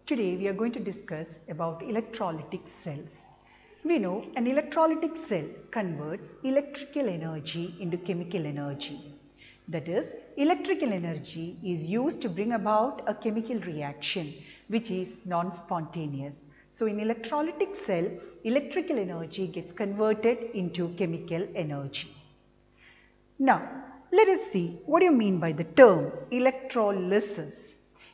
Today we are going to discuss about electrolytic cells. We know an electrolytic cell converts electrical energy into chemical energy. That is, electrical energy is used to bring about a chemical reaction which is non-spontaneous. So in electrolytic cell, electrical energy gets converted into chemical energy. Now, let us see what do you mean by the term electrolysis.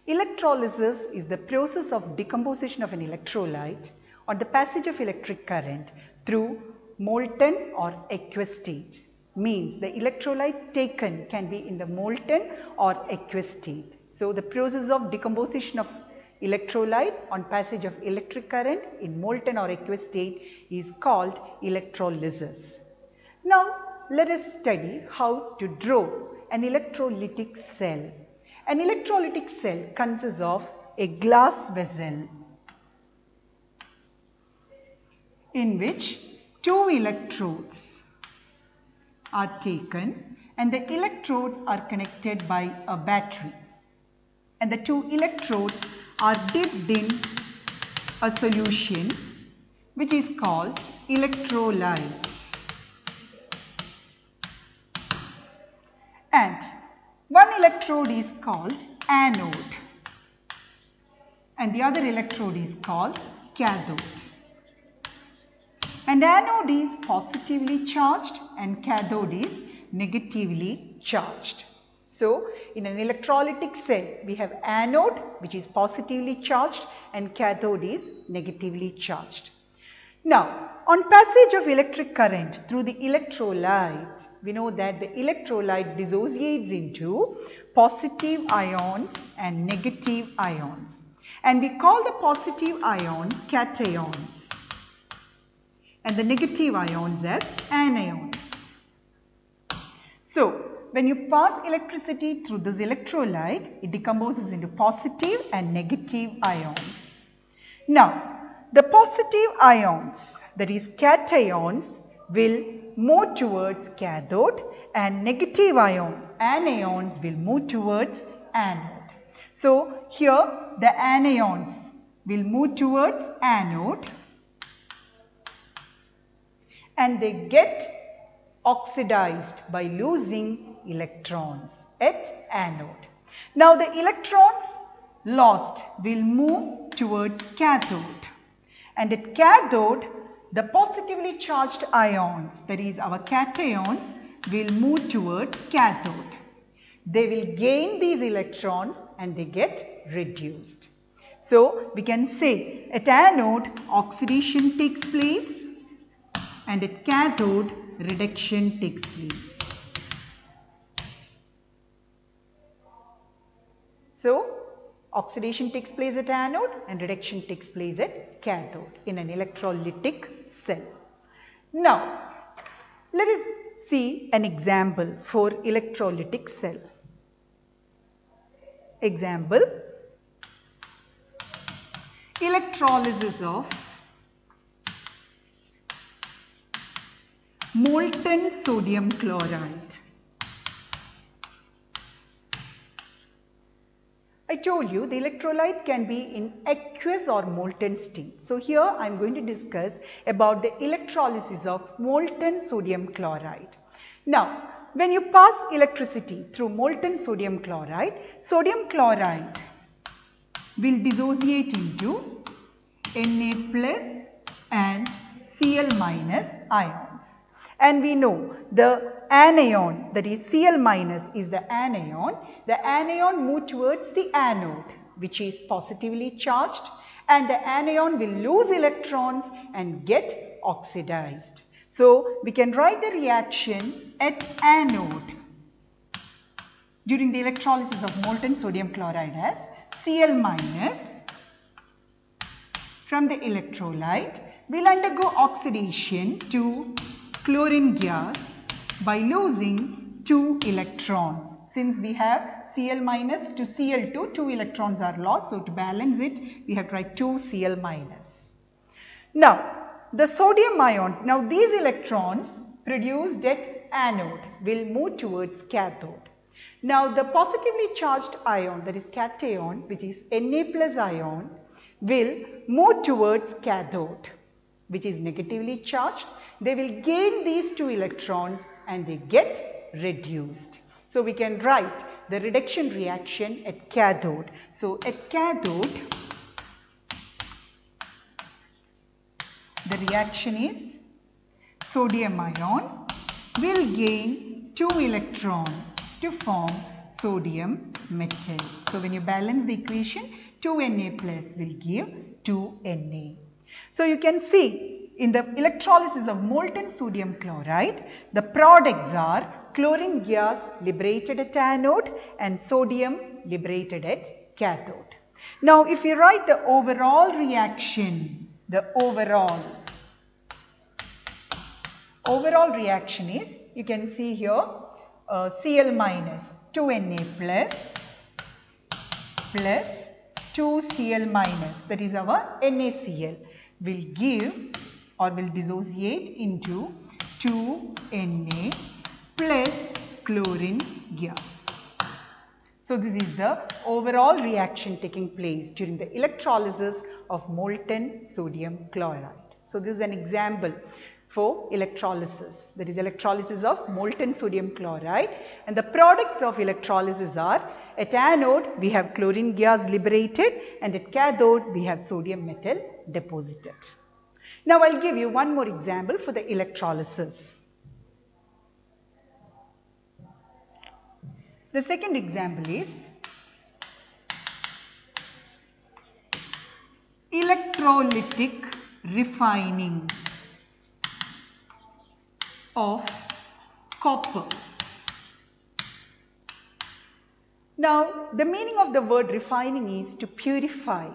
Electrolysis is the process of decomposition of an electrolyte or the passage of electric current through molten or aqueous state. Means the electrolyte taken can be in the molten or aqueous state. So the process of decomposition of electrolyte on passage of electric current in molten or aqueous state is called electrolysis. Now let us study how to draw an electrolytic cell. An electrolytic cell consists of a glass vessel in which two electrodes are taken and the electrodes are connected by a battery, and the two electrodes are dipped in a solution which is called electrolyte, and one electrode is called anode and the other electrode is called cathode. And anode is positively charged and cathode is negatively charged. So in an electrolytic cell we have anode which is positively charged and cathode is negatively charged. Now on passage of electric current through the electrolyte, we know that the electrolyte dissociates into positive ions and negative ions, and we call the positive ions cations and the negative ions as anions. So when you pass electricity through this electrolyte, it decomposes into positive and negative ions. Now the positive ions, that is cations, will move towards cathode and negative anions will move towards anode. So here the anions will move towards anode and they get oxidized by losing electrons at anode. Now the electrons lost will move towards cathode, and at cathode the positively charged ions, that is our cations, will move towards cathode. They will gain these electrons and they get reduced. So we can say at anode oxidation takes place and at cathode reduction takes place. So oxidation takes place at anode and reduction takes place at cathode in an electrolytic cell. Now let us see an example for electrolytic cell. Example: electrolysis of molten sodium chloride. I told you the electrolyte can be in aqueous or molten state. So here I am going to discuss about the electrolysis of molten sodium chloride. Now when you pass electricity through molten sodium chloride will dissociate into Na plus and Cl minus ions. And we know the anion, that is Cl minus is the anion moves towards the anode which is positively charged, and the anion will lose electrons and get oxidized. So we can write the reaction at anode during the electrolysis of molten sodium chloride as Cl minus from the electrolyte will undergo oxidation to chlorine gas by losing 2 electrons. Since we have Cl minus to Cl2, 2 electrons are lost. So to balance it, we have to write 2 Cl minus. Now the sodium ions, now these electrons produced at anode will move towards cathode. Now the positively charged ion, that is cation, which is Na plus ion, will move towards cathode, which is negatively charged. They will gain these 2 electrons and they get reduced. So we can write the reduction reaction at cathode. So at cathode, the reaction is sodium ion will gain 2 electrons to form sodium metal. So when you balance the equation, 2Na plus will give 2Na. So you can see in the electrolysis of molten sodium chloride, the products are chlorine gas liberated at anode and sodium liberated at cathode. Now if you write the overall reaction, the overall reaction is, you can see here Cl minus 2Na plus 2Cl minus, that is our NaCl, will give or will dissociate into 2Na plus chlorine gas. So this is the overall reaction taking place during the electrolysis of molten sodium chloride. So this is an example for electrolysis, that is electrolysis of molten sodium chloride, and the products of electrolysis are, at anode we have chlorine gas liberated and at cathode we have sodium metal deposited. Now I will give you one more example for the electrolysis. The second example is electrolytic refining of copper. Now the meaning of the word refining is to purify.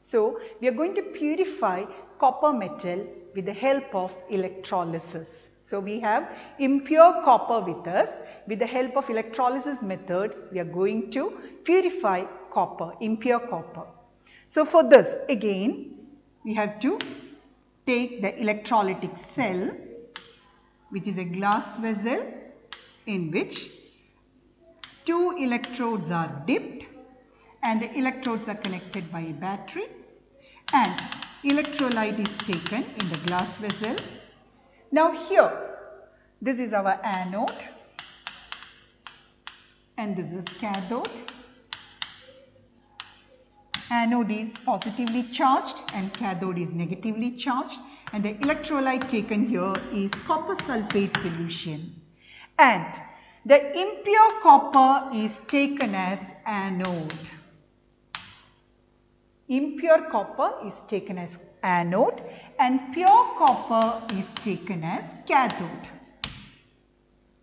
So we are going to purify copper metal with the help of electrolysis. So we have impure copper with us. With the help of electrolysis method, we are going to purify copper, impure copper. So for this, again, we have to take the electrolytic cell, which is a glass vessel in which 2 electrodes are dipped and the electrodes are connected by a battery, and electrolyte is taken in the glass vessel. Now here, this is our anode and this is cathode. Anode is positively charged and cathode is negatively charged, and the electrolyte taken here is copper sulfate solution, and the impure copper is taken as anode. Impure copper is taken as anode and pure copper is taken as cathode,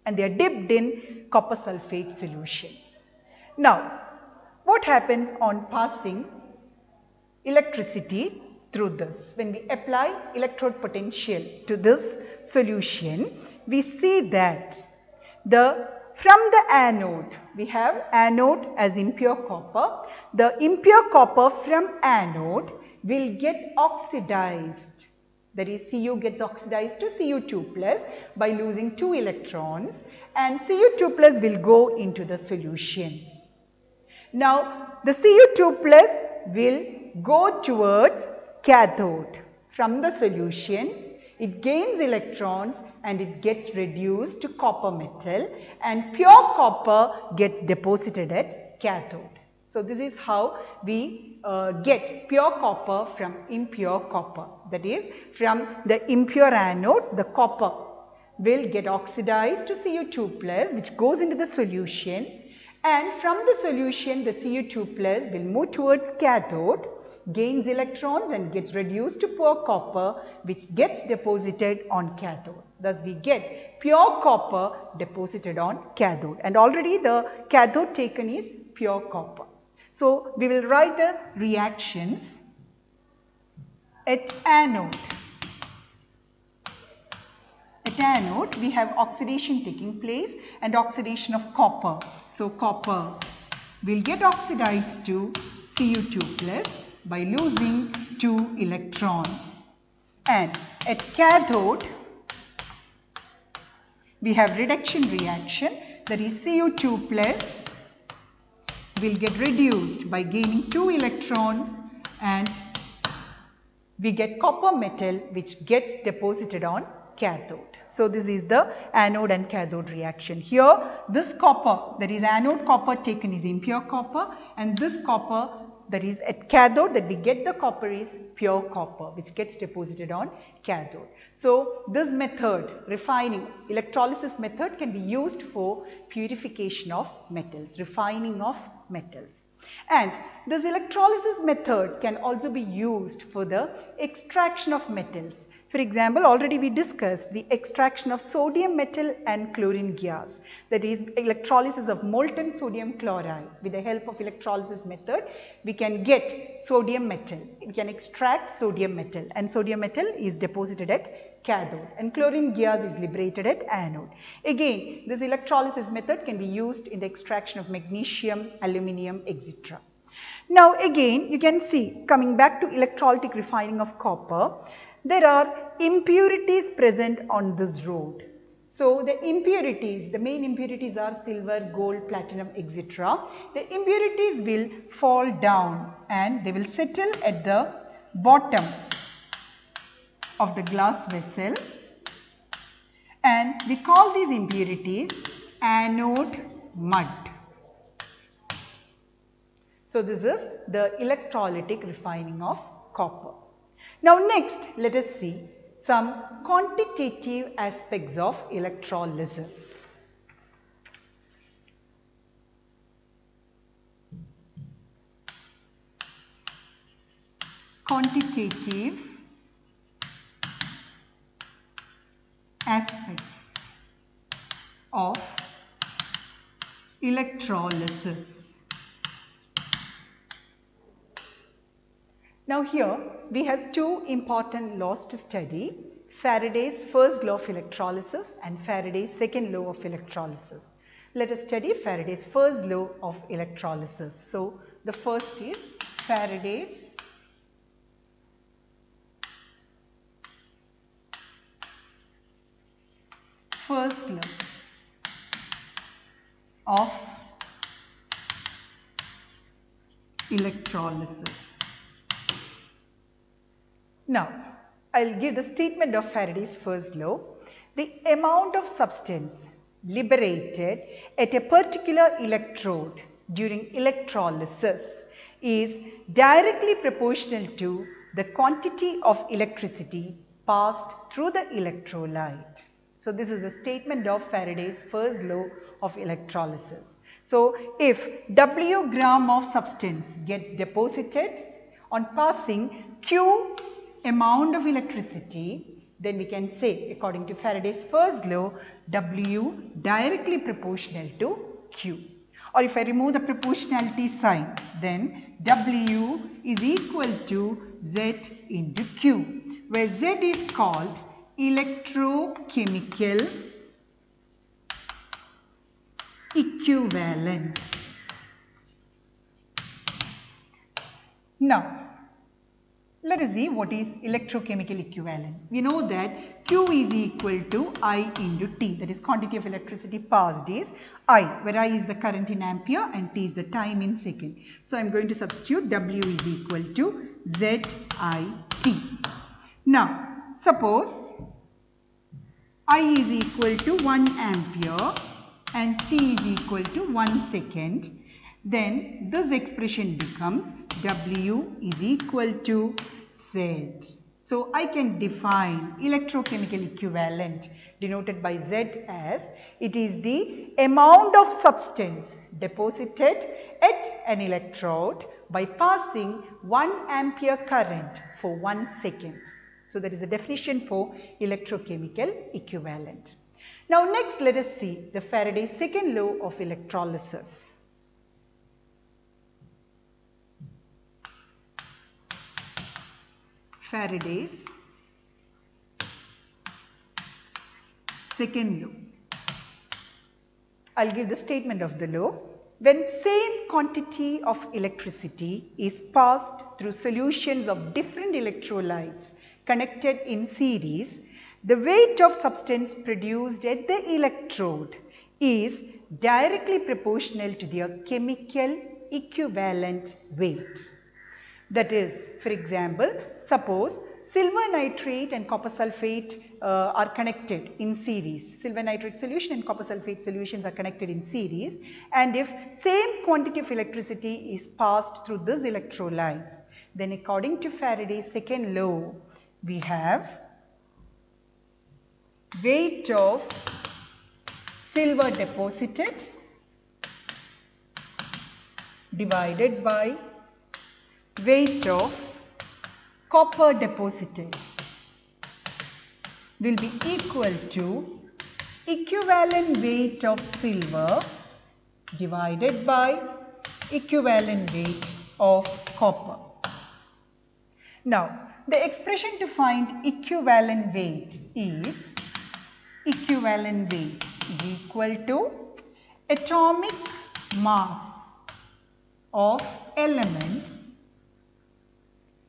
and they are dipped in copper sulfate solution. Now what happens on passing electricity through this? When we apply electrode potential to this solution, we see that from the anode, we have anode as impure copper. The impure copper from anode will get oxidized, that is Cu gets oxidized to Cu2 plus by losing 2 electrons, and Cu2 plus will go into the solution. Now the Cu2 plus will go towards cathode. From the solution, it gains electrons and it gets reduced to copper metal, and pure copper gets deposited at cathode. So this is how we get pure copper from impure copper, that is from the impure anode the copper will get oxidized to Cu2 plus, which goes into the solution, and from the solution the Cu2 plus will move towards cathode, gains electrons and gets reduced to pure copper, which gets deposited on cathode. Thus we get pure copper deposited on cathode, and already the cathode taken is pure copper. So we will write the reactions at anode. At anode we have oxidation taking place and oxidation of copper. So copper will get oxidized to Cu2 plus by losing 2 electrons, and at cathode we have reduction reaction, that is Cu2 plus will get reduced by gaining 2 electrons and we get copper metal which gets deposited on cathode. So this is the anode and cathode reaction. Here this copper, that is anode copper taken, is impure copper, and this copper that is at cathode that we get the copper is pure copper which gets deposited on cathode. So this method, refining, electrolysis method, can be used for purification of metals, refining of metals. And this electrolysis method can also be used for the extraction of metals. For example, already we discussed the extraction of sodium metal and chlorine gas, that is electrolysis of molten sodium chloride. With the help of electrolysis method, we can get sodium metal, we can extract sodium metal, and sodium metal is deposited at cathode and chlorine gas is liberated at anode. Again, this electrolysis method can be used in the extraction of magnesium, aluminium, etc. Now again, you can see, coming back to electrolytic refining of copper, there are impurities present on this road. So the impurities, the main impurities are silver, gold, platinum, etc. The impurities will fall down and they will settle at the bottom of the glass vessel, and we call these impurities anode mud. So this is the electrolytic refining of copper. Now next, let us see some quantitative aspects of electrolysis. Quantitative aspects of electrolysis. Now here we have two important laws to study, Faraday's first law of electrolysis and Faraday's second law of electrolysis. Let us study Faraday's first law of electrolysis. So the first is Faraday's first law of electrolysis. Now, I will give the statement of Faraday's first law. The amount of substance liberated at a particular electrode during electrolysis is directly proportional to the quantity of electricity passed through the electrolyte. So this is the statement of Faraday's first law of electrolysis. So if W gram of substance gets deposited on passing Q amount of electricity, then we can say, according to Faraday's first law, W directly proportional to Q. Or if I remove the proportionality sign, then W is equal to Z into Q, where Z is called electrochemical equivalent. Now, let us see what is electrochemical equivalent. We know that Q is equal to I into T, that is quantity of electricity passed is I, where I is the current in ampere and T is the time in second. So I am going to substitute W is equal to ZIT. Now suppose I is equal to 1 ampere and T is equal to 1 second, then this expression becomes W is equal to Z. So I can define electrochemical equivalent denoted by Z as it is the amount of substance deposited at an electrode by passing 1 ampere current for 1 second. So that is the definition for electrochemical equivalent. Now next let us see the Faraday's second law of electrolysis. Faraday's second law. I will give the statement of the law. When same quantity of electricity is passed through solutions of different electrolytes connected in series, the weight of substance produced at the electrode is directly proportional to their chemical equivalent weight. That is, for example, suppose silver nitrate and copper sulfate are connected in series. Silver nitrate solution and copper sulfate solutions are connected in series, and if same quantity of electricity is passed through these electrolytes, then according to Faraday's second law, we have weight of silver deposited divided by weight of copper deposited will be equal to equivalent weight of silver divided by equivalent weight of copper. Now, the expression to find equivalent weight is equivalent weight is equal to atomic mass of elements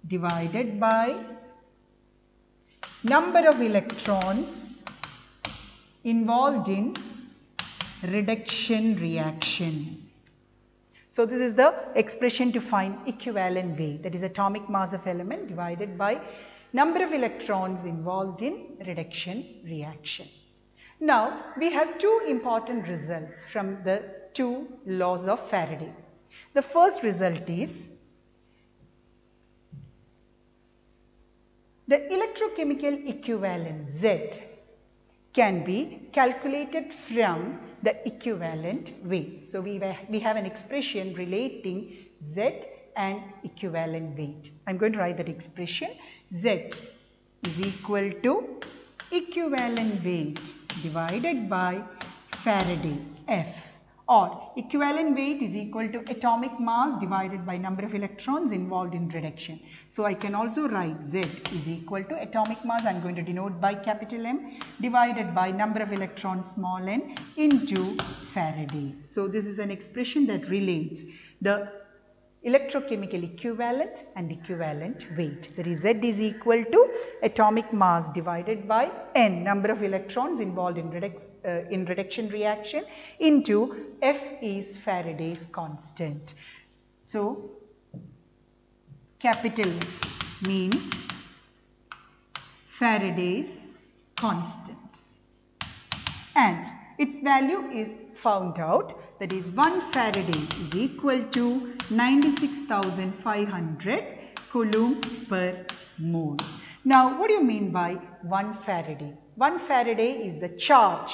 divided by number of electrons involved in reduction reaction. So this is the expression to find equivalent weight, that is atomic mass of element divided by number of electrons involved in reduction reaction. Now we have two important results from the two laws of Faraday. The first result is the electrochemical equivalent Z can be calculated from the equivalent weight. So we have an expression relating Z and equivalent weight. I am going to write that expression. Z is equal to equivalent weight divided by Faraday F, or equivalent weight is equal to atomic mass divided by number of electrons involved in reduction. So I can also write Z is equal to atomic mass, I am going to denote by capital M, divided by number of electrons small n into Faraday. So this is an expression that relates the electrochemical equivalent and equivalent weight. That is Z is equal to atomic mass divided by N, number of electrons involved in reduction reaction, into F is Faraday's constant. So capital F means Faraday's constant, and its value is found out, that is 1 Faraday is equal to 96,500 coulomb per mole. Now what do you mean by 1 Faraday? 1 Faraday is the charge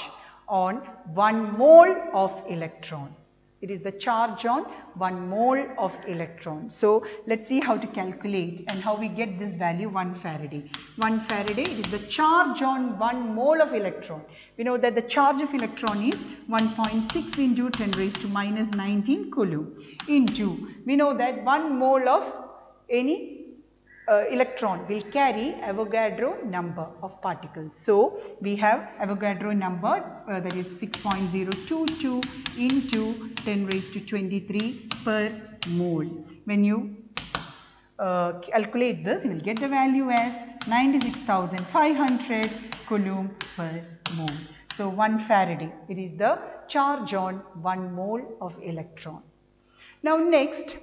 on 1 mole of electron. It is the charge on 1 mole of electron. So let's see how to calculate and how we get this value 1 Faraday. 1 Faraday is the charge on 1 mole of electron. We know that the charge of electron is 1.6 into 10 raised to minus 19 coulomb into, we know that 1 mole of any electron will carry Avogadro number of particles. So we have Avogadro number that is 6.022 into 10 raised to 23 per mole. When you calculate this, you will get the value as 96,500 coulomb per mole. So 1 Faraday, it is the charge on 1 mole of electron. Now next,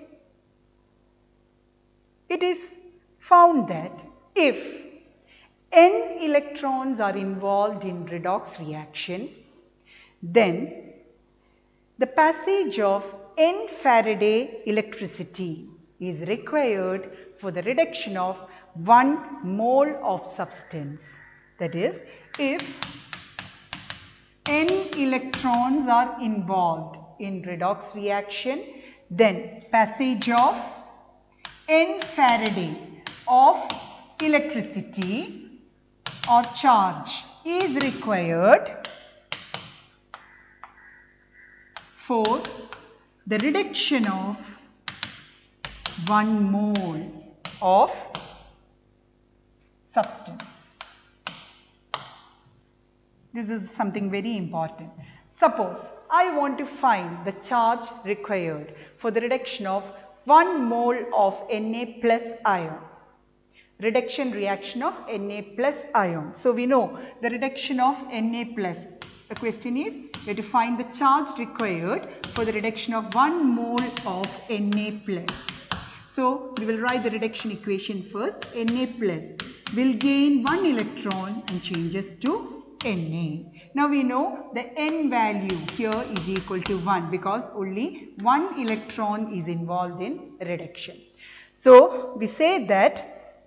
it is found that if n electrons are involved in redox reaction, then the passage of n Faraday electricity is required for the reduction of 1 mole of substance. That is, if n electrons are involved in redox reaction, then passage of n Faraday of electricity or charge is required for the reduction of 1 mole of substance. This is something very important. Suppose I want to find the charge required for the reduction of 1 mole of Na plus ion. Reduction reaction of Na plus ion. So we know the reduction of Na plus. The question is, we have to find the charge required for the reduction of 1 mole of Na plus. So we will write the reduction equation first. Na plus will gain 1 electron and changes to Na. Now we know the N value here is equal to 1 because only 1 electron is involved in reduction. So we say that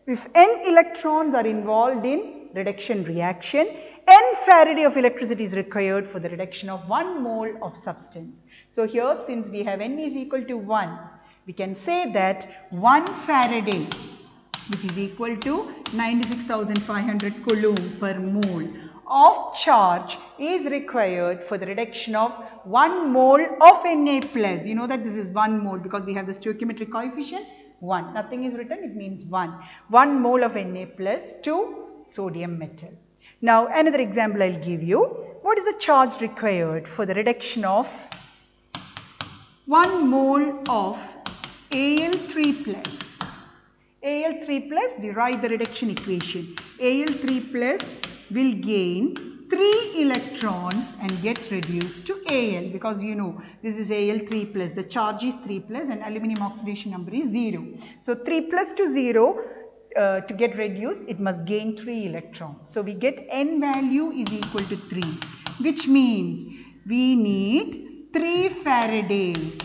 if N electrons are involved in reduction reaction, N Faraday of electricity is required for the reduction of 1 mole of substance. So here, since we have N is equal to 1, we can say that 1 Faraday, which is equal to 96,500 coulomb per mole of charge, is required for the reduction of 1 mole of Na plus. You know that this is 1 mole because we have the stoichiometric coefficient 1. Nothing is written, it means 1. 1 mole of Na plus to sodium metal. Now another example I will give you. What is the charge required for the reduction of 1 mole of Al3 plus? Al3 plus, we write the reduction equation. Al3 plus will gain 3 electrons and gets reduced to Al, because you know this is Al3 plus, the charge is 3 plus and aluminum oxidation number is 0. So 3 plus to 0, to get reduced it must gain 3 electrons. So we get N value is equal to 3, which means we need 3 Faradays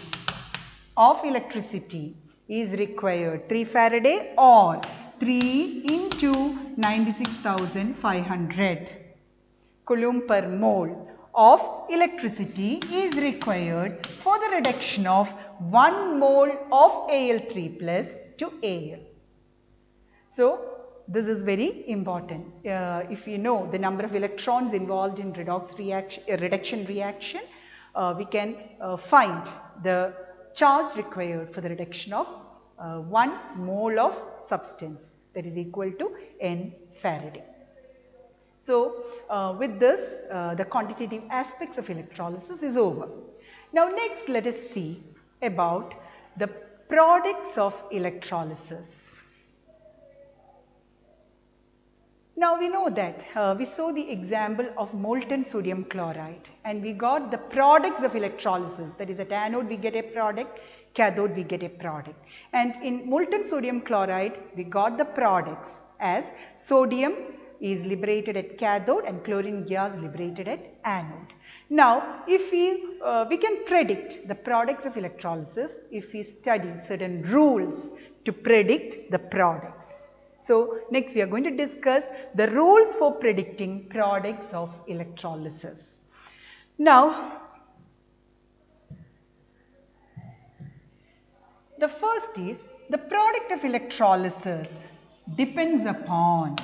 of electricity is required. 3 Faraday or 3 into 96,500 coulomb per mole of electricity is required for the reduction of 1 mole of Al3 plus to Al. So this is very important. If you know the number of electrons involved in reduction reaction, we can find the charge required for the reduction of 1 mole of substance, that is equal to N Faraday. So with this the quantitative aspects of electrolysis is over. Now next let us see about the products of electrolysis. Now we know that we saw the example of molten sodium chloride and we got the products of electrolysis, that is at anode we get a product, cathode we get a product, and in molten sodium chloride we got the products as sodium is liberated at cathode and chlorine gas liberated at anode. Now if we can predict the products of electrolysis if we study certain rules to predict the products. So next we are going to discuss the rules for predicting products of electrolysis. Now the first is the product of electrolysis depends upon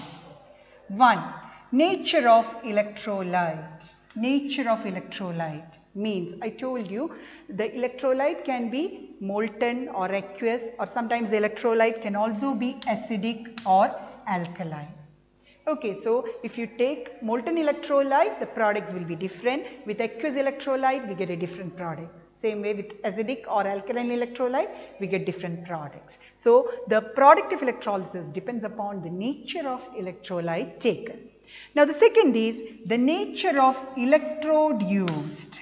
1. Nature of electrolyte. Nature of electrolyte means, I told you, the electrolyte can be molten or aqueous, or sometimes the electrolyte can also be acidic or alkaline. Okay, so if you take molten electrolyte, the products will be different. With aqueous electrolyte, we get a different product. Same way with acidic or alkaline electrolyte, we get different products. So the product of electrolysis depends upon the nature of electrolyte taken. Now the second is the nature of electrode used.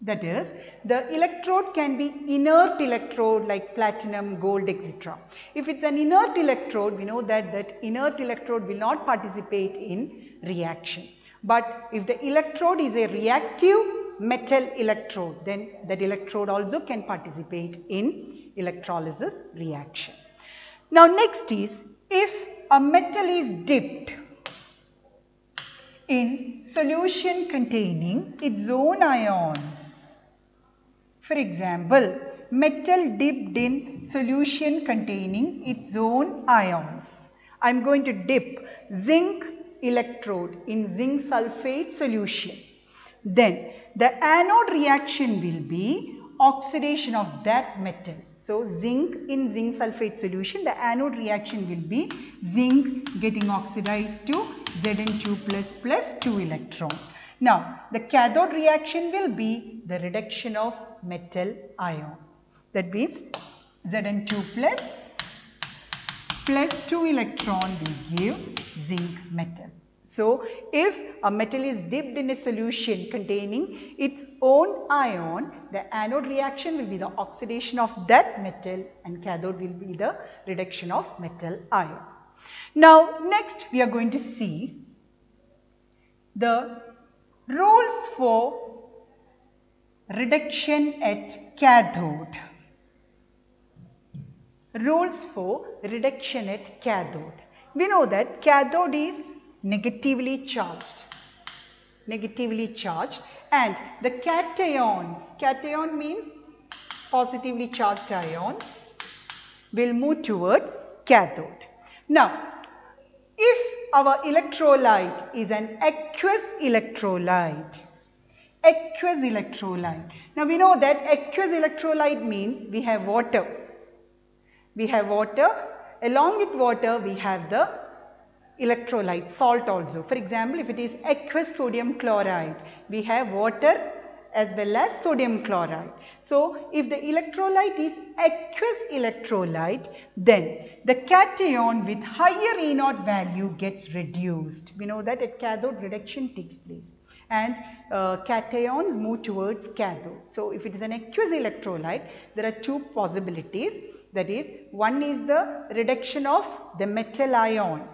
That is, the electrode can be inert electrode like platinum, gold, etc. If it's an inert electrode, we know that that inert electrode will not participate in reaction. But if the electrode is a reactive metal electrode, then that electrode also can participate in electrolysis reaction. Now next is, if a metal is dipped in solution containing its own ions. For example, metal dipped in solution containing its own ions. I am going to dip zinc electrode in zinc sulfate solution. Then the anode reaction will be oxidation of that metal. So zinc in zinc sulfate solution, the anode reaction will be zinc getting oxidized to Zn2 plus 2 electron. Now the cathode reaction will be the reduction of metal ion. That means Zn2 plus 2 electron will give zinc metal. So if a metal is dipped in a solution containing its own ion, the anode reaction will be the oxidation of that metal and cathode will be the reduction of metal ion. Now next we are going to see the rules for reduction at cathode. Rules for reduction at cathode. We know that cathode is negatively charged. And the cation means positively charged ions, will move towards cathode. Now, if our electrolyte is an aqueous electrolyte, now we know that aqueous electrolyte means we have water. Along with water we have the electrolyte, salt also. For example, if it is aqueous sodium chloride, we have water as well as sodium chloride. So, if the electrolyte is aqueous electrolyte, then the cation with higher E0 value gets reduced. We know that at cathode reduction takes place and cations move towards cathode. So, if it is an aqueous electrolyte, there are two possibilities. That is, one is the reduction of the metal ion.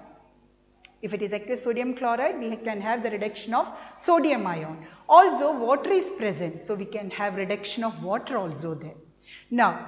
If it is aqueous sodium chloride, we can have the reduction of sodium ion. Also, water is present, so we can have reduction of water also there. Now,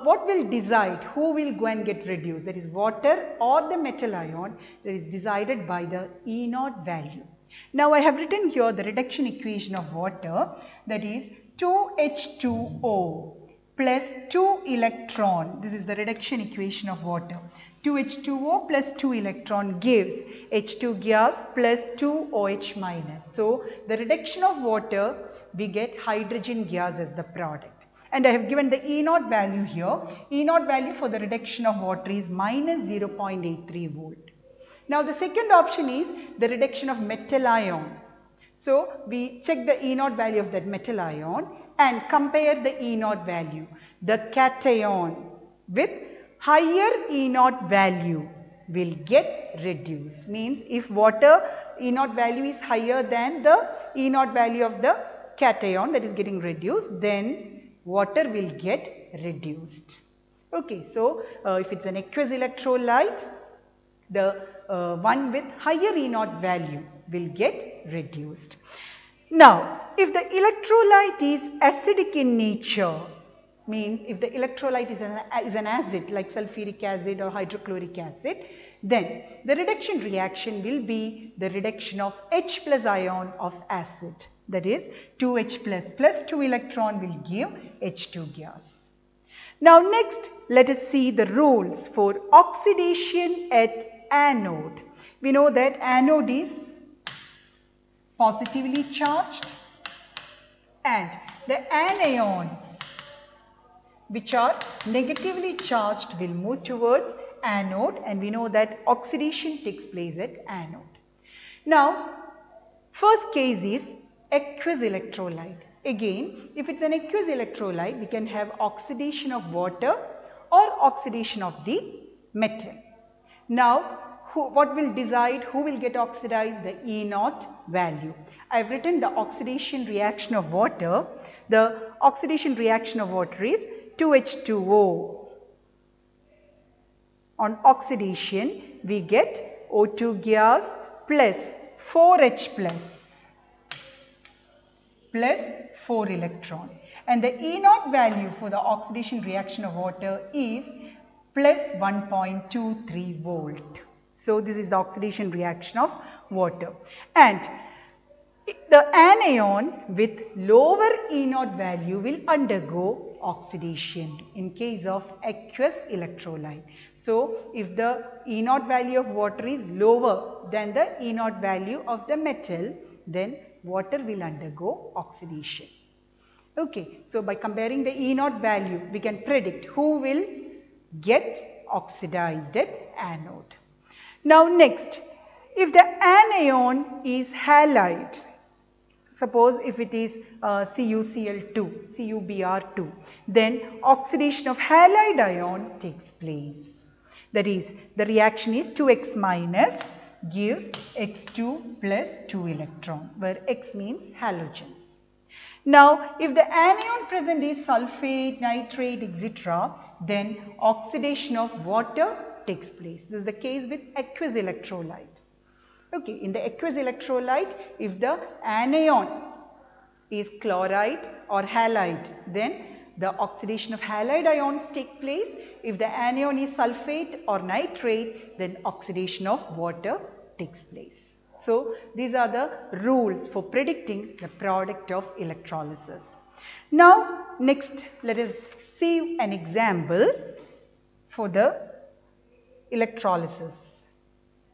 what will decide who will go and get reduced? That is water or the metal ion. That is decided by the E0 value. Now, I have written here the reduction equation of water, that is 2H2O plus 2 electron. This is the reduction equation of water. 2H2O plus 2 electron gives H2 gas plus 2 OH minus. So, the reduction of water, we get hydrogen gas as the product. And I have given the E0 value here. E0 value for the reduction of water is minus 0.83 volt. Now, the second option is the reduction of metal ion. So, we check the E0 value of that metal ion and compare the E0 value. The cation with higher E0 value will get reduced. Means if water E0 value is higher than the E0 value of the cation, that is getting reduced, then water will get reduced. Okay, so if it is an aqueous electrolyte, the one with higher E0 value will get reduced. Now, if the electrolyte is acidic in nature, means if the electrolyte is an acid like sulfuric acid or hydrochloric acid, then the reduction reaction will be the reduction of H plus ion of acid. That is 2H plus 2 electron will give H2 gas. Now next, let us see the rules for oxidation at anode. We know that anode is positively charged and the anions which are negatively charged will move towards anode, and we know that oxidation takes place at anode. Now, first case is aqueous electrolyte. Again, if it is an aqueous electrolyte, we can have oxidation of water or oxidation of the metal. Now, what will decide who will get oxidized? The E0 value. I have written the oxidation reaction of water. The oxidation reaction of water is 2H2O. On oxidation, we get O2 gas plus 4H plus 4 electron. And the E0 value for the oxidation reaction of water is plus 1.23 volt. So, this is the oxidation reaction of water. And the anion with lower E0 value will undergo oxidation in case of aqueous electrolyte. So, if the E0 value of water is lower than the E0 value of the metal, then water will undergo oxidation. Okay, so by comparing the E0 value, we can predict who will get oxidized at anode. Now next, if the anion is halide, suppose if it is CuCl2, CuBr2, then oxidation of halide ion takes place. That is, the reaction is 2x minus gives X2 plus 2 electron, where X means halogens. Now, if the anion present is sulfate, nitrate, etc., then oxidation of water takes place. This is the case with aqueous electrolyte. Okay, in the aqueous electrolyte, if the anion is chloride or halide, then the oxidation of halide ions take place. If the anion is sulfate or nitrate, then oxidation of water takes place. So, these are the rules for predicting the product of electrolysis. Now, next let us see an example for the electrolysis,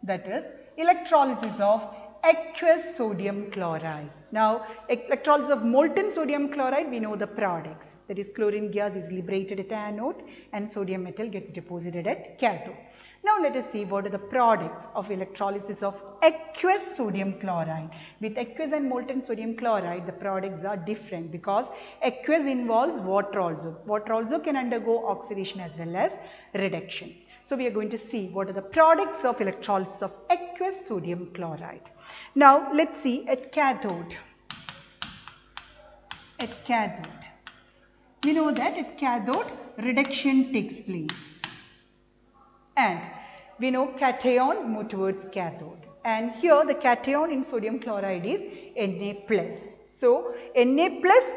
that is electrolysis of aqueous sodium chloride. Now, electrolysis of molten sodium chloride, we know the products, that is chlorine gas is liberated at anode and sodium metal gets deposited at cathode. Now, let us see what are the products of electrolysis of aqueous sodium chloride. With aqueous and molten sodium chloride, the products are different because aqueous involves water also. Water also can undergo oxidation as well as reduction. So, we are going to see what are the products of electrolysis of aqueous sodium chloride. Now, let us see at cathode. At cathode, we know that at cathode reduction takes place. And we know cations move towards cathode, and here the cation in sodium chloride is Na+. So, Na+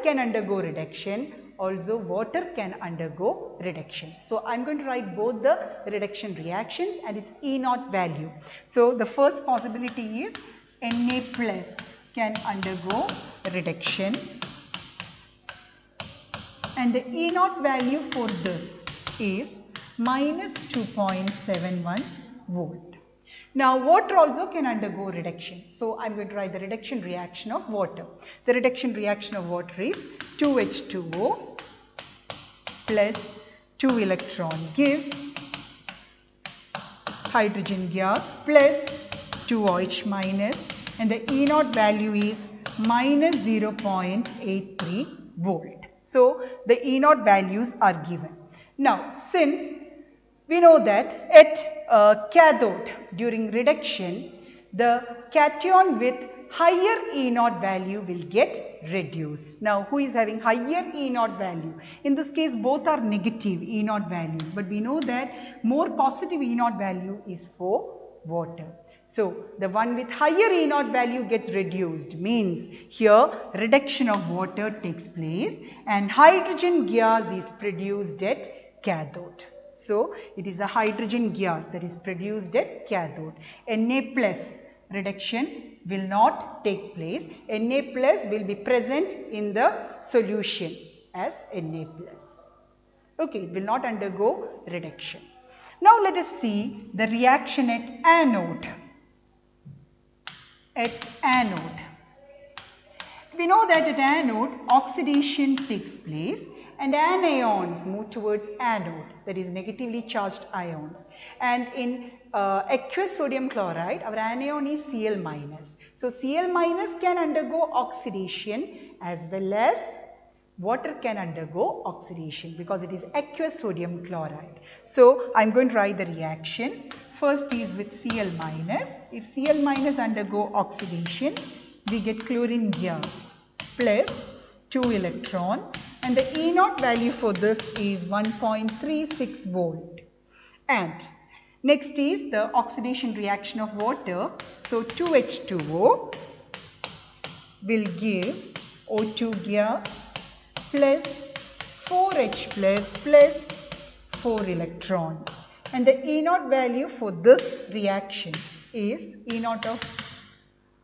can undergo reduction, also water can undergo reduction. So, I am going to write both the reduction reactions and its E0 value. So, the first possibility is Na+ can undergo reduction, and the E0 value for this is minus 2.71 volt. Now, water also can undergo reduction. So, I am going to write the reduction reaction of water. The reduction reaction of water is 2H2O plus 2 electron gives hydrogen gas plus 2OH minus, and the E0 value is minus 0.83 volt. So, the E0 values are given. Now, since we know that at cathode during reduction, the cation with higher E0 value will get reduced. Now, who is having higher E0 value? In this case, both are negative E0 values, but we know that more positive E0 value is for water. So, the one with higher E0 value gets reduced, means here reduction of water takes place and hydrogen gas is produced at cathode. So, it is the hydrogen gas that is produced at cathode. Na+ reduction will not take place. Na+ will be present in the solution as Na+. Okay, it will not undergo reduction. Now, let us see the reaction at anode. At anode, we know that at anode oxidation takes place and anions move towards anode, that is negatively charged ions, and in aqueous sodium chloride our anion is Cl-. So, Cl- can undergo oxidation as well as water can undergo oxidation because it is aqueous sodium chloride. So, I am going to write the reactions. First is with Cl-. If Cl- undergo oxidation, we get chlorine gas plus 2 electron, and the E0 value for this is 1.36 volt. And next is the oxidation reaction of water. So, 2H2O will give O2 gas plus 4H plus 4 electron, and the E0 value for this reaction is E0 of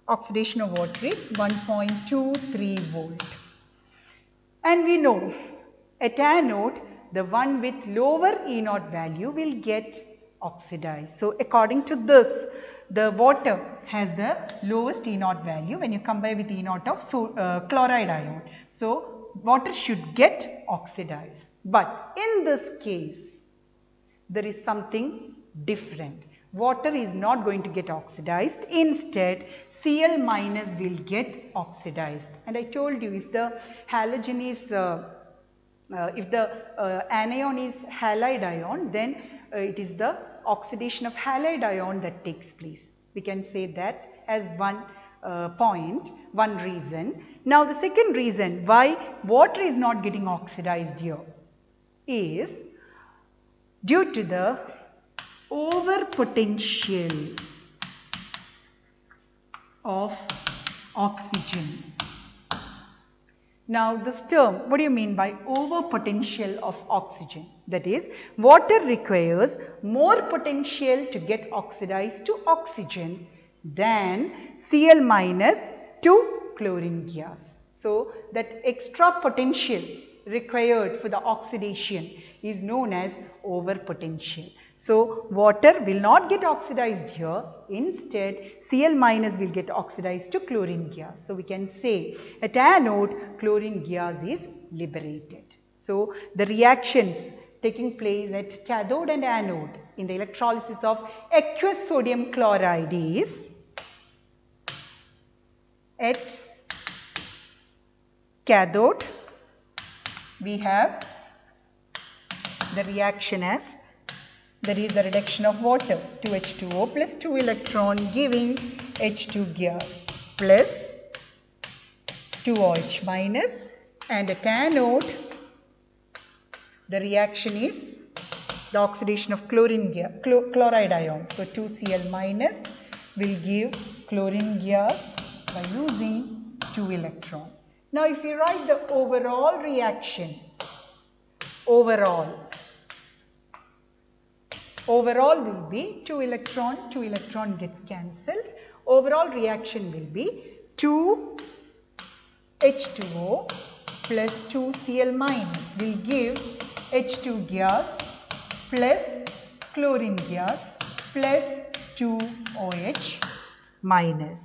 oxidation of water is 1.23 volt. And we know at anode the one with lower E0 value will get oxidized. So, according to this, the water has the lowest E0 value when you compare with E0 of chloride ion. So, water should get oxidized. But in this case, there is something different. Water is not going to get oxidized. Instead, Cl- will get oxidized. And I told you, if the halogen is, if the anion is halide ion, then it is the oxidation of halide ion that takes place. We can say that as one point, one reason. Now, the second reason why water is not getting oxidized here is due to the over potential of oxygen. Now this term, what do you mean by over potential of oxygen? That is, water requires more potential to get oxidized to oxygen than Cl minus to chlorine gas. So that extra potential required for the oxidation is known as over potential. So water will not get oxidized here, instead Cl minus will get oxidized to chlorine gas. So we can say at anode chlorine gas is liberated. So the reactions taking place at cathode and anode in the electrolysis of aqueous sodium chloride is at cathode we have the reaction as, that is the reduction of water, 2H2O plus 2 electron giving H2 gas plus 2OH minus, and at anode the reaction is the oxidation of chlorine gas, chloride ion. So 2Cl minus will give chlorine gas by using 2 electron. Now if you write the overall reaction, overall will be 2 electron gets cancelled. Overall reaction will be 2H2O plus 2Cl minus will give H2 gas plus chlorine gas plus 2OH minus.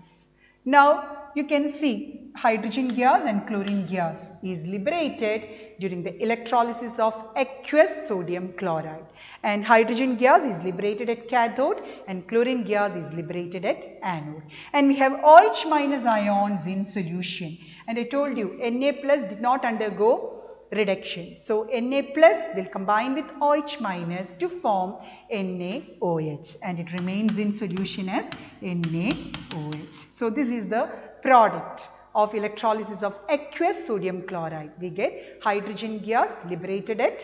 Now you can see hydrogen gas and chlorine gas is liberated during the electrolysis of aqueous sodium chloride, and hydrogen gas is liberated at cathode and chlorine gas is liberated at anode. And we have OH minus ions in solution, and I told you Na plus did not undergo reduction. So Na plus will combine with OH minus to form NaOH, and it remains in solution as NaOH. So this is the product of electrolysis of aqueous sodium chloride. We get hydrogen gas liberated at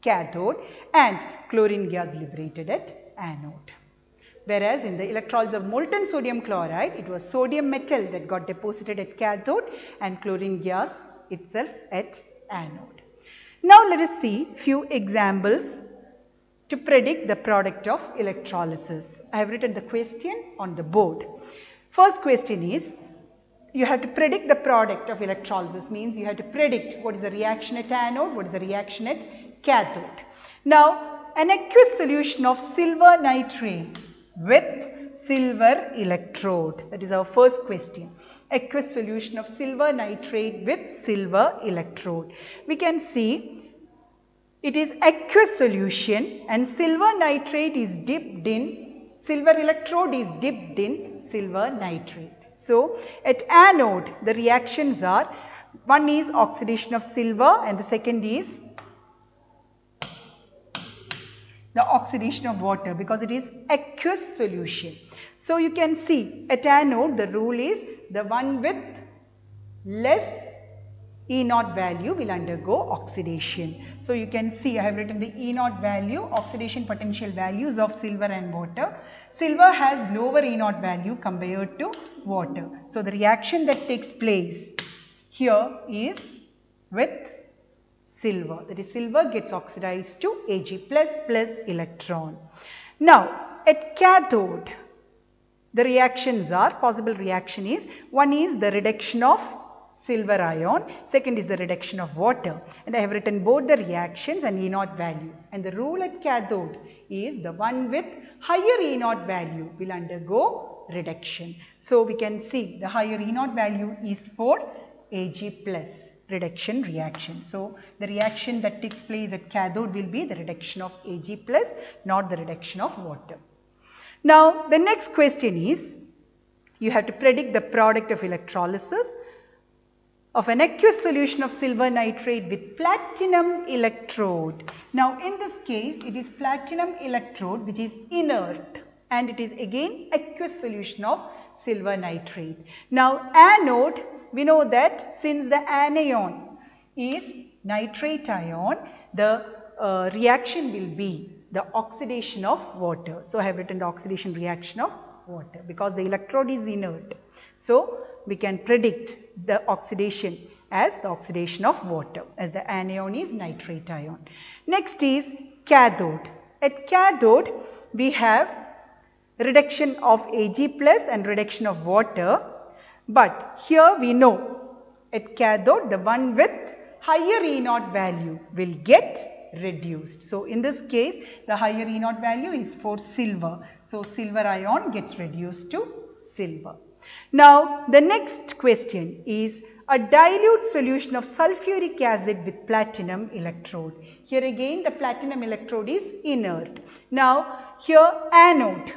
cathode and chlorine gas liberated at anode. Whereas in the electrolysis of molten sodium chloride, it was sodium metal that got deposited at cathode and chlorine gas itself at anode. Now let us see few examples to predict the product of electrolysis. I have written the question on the board. First question is, you have to predict the product of electrolysis, means you have to predict what is the reaction at anode, what is the reaction at cathode. Now an aqueous solution of silver nitrate with silver electrode, that is our first question. Aqueous solution of silver nitrate with silver electrode. We can see it is aqueous solution and silver nitrate is dipped in, silver electrode is dipped in silver nitrate. So at anode the reactions are, one is oxidation of silver and the second is the oxidation of water, because it is aqueous solution. So you can see at anode the rule is the one with less E0 value will undergo oxidation. So you can see I have written the E0 value, oxidation potential values of silver and water. Silver has lower E0 value compared to water. So the reaction that takes place here is with silver, that is silver gets oxidized to Ag plus electron. Now at cathode the reactions are, possible reaction is, one is the reduction of silver ion, second is the reduction of water, and I have written both the reactions and E0 value, and the rule at cathode is the one with higher E0 value will undergo reduction. So we can see the higher E0 value is for Ag plus reduction reaction. So the reaction that takes place at cathode will be the reduction of Ag plus, not the reduction of water. Now the next question is, you have to predict the product of electrolysis of an aqueous solution of silver nitrate with platinum electrode. Now in this case it is platinum electrode which is inert, and it is again aqueous solution of silver nitrate. Now anode, we know that since the anion is nitrate ion, the reaction will be the oxidation of water. So I have written the oxidation reaction of water because the electrode is inert. So we can predict the oxidation as the oxidation of water, as the anion is nitrate ion. Next is cathode. At cathode we have reduction of Ag plus and reduction of water, but here we know at cathode the one with higher E0 value will get reduced. So in this case the higher E0 value is for silver. So silver ion gets reduced to silver. Now the next question is a dilute solution of sulfuric acid with platinum electrode. Here again the platinum electrode is inert. Now here anode,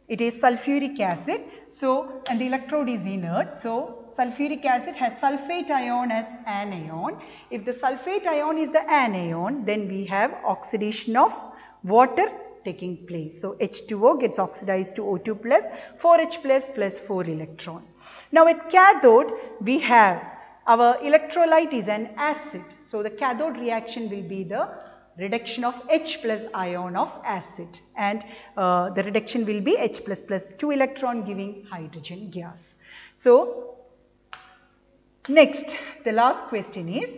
it is sulfuric acid, so and the electrode is inert. So sulfuric acid has sulfate ion as anion. If the sulfate ion is the anion, then we have oxidation of water taking place. So H2O gets oxidized to O2 plus 4H plus 4 electron. Now at cathode we have our electrolyte is an acid. So the cathode reaction will be the reduction of H plus ion of acid, and the reduction will be H plus 2 electron giving hydrogen gas. So next the last question is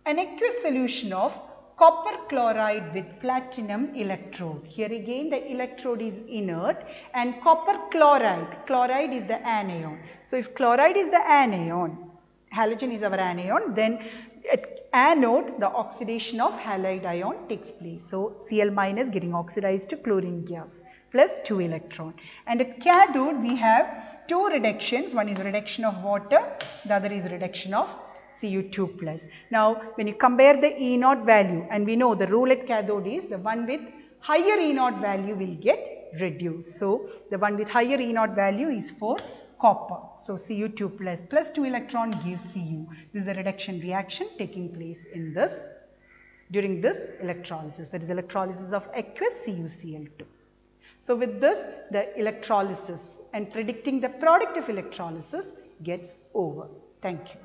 an aqueous solution of copper chloride with platinum electrode. Here again the electrode is inert and copper chloride is the anion. So if chloride is the anion, halogen is our anion, then at anode the oxidation of halide ion takes place. So Cl minus getting oxidized to chlorine gas plus 2 electron. And at cathode we have two reductions, one is reduction of water, the other is reduction of Cu2 plus. Now when you compare the E0 value, and we know the rule at cathode is the one with higher E0 value will get reduced. So the one with higher E0 value is for copper. So Cu2 plus 2 electron gives Cu. This is a reduction reaction taking place in this during this electrolysis, that is electrolysis of aqueous CuCl2. So with this the electrolysis and predicting the product of electrolysis gets over. Thank you.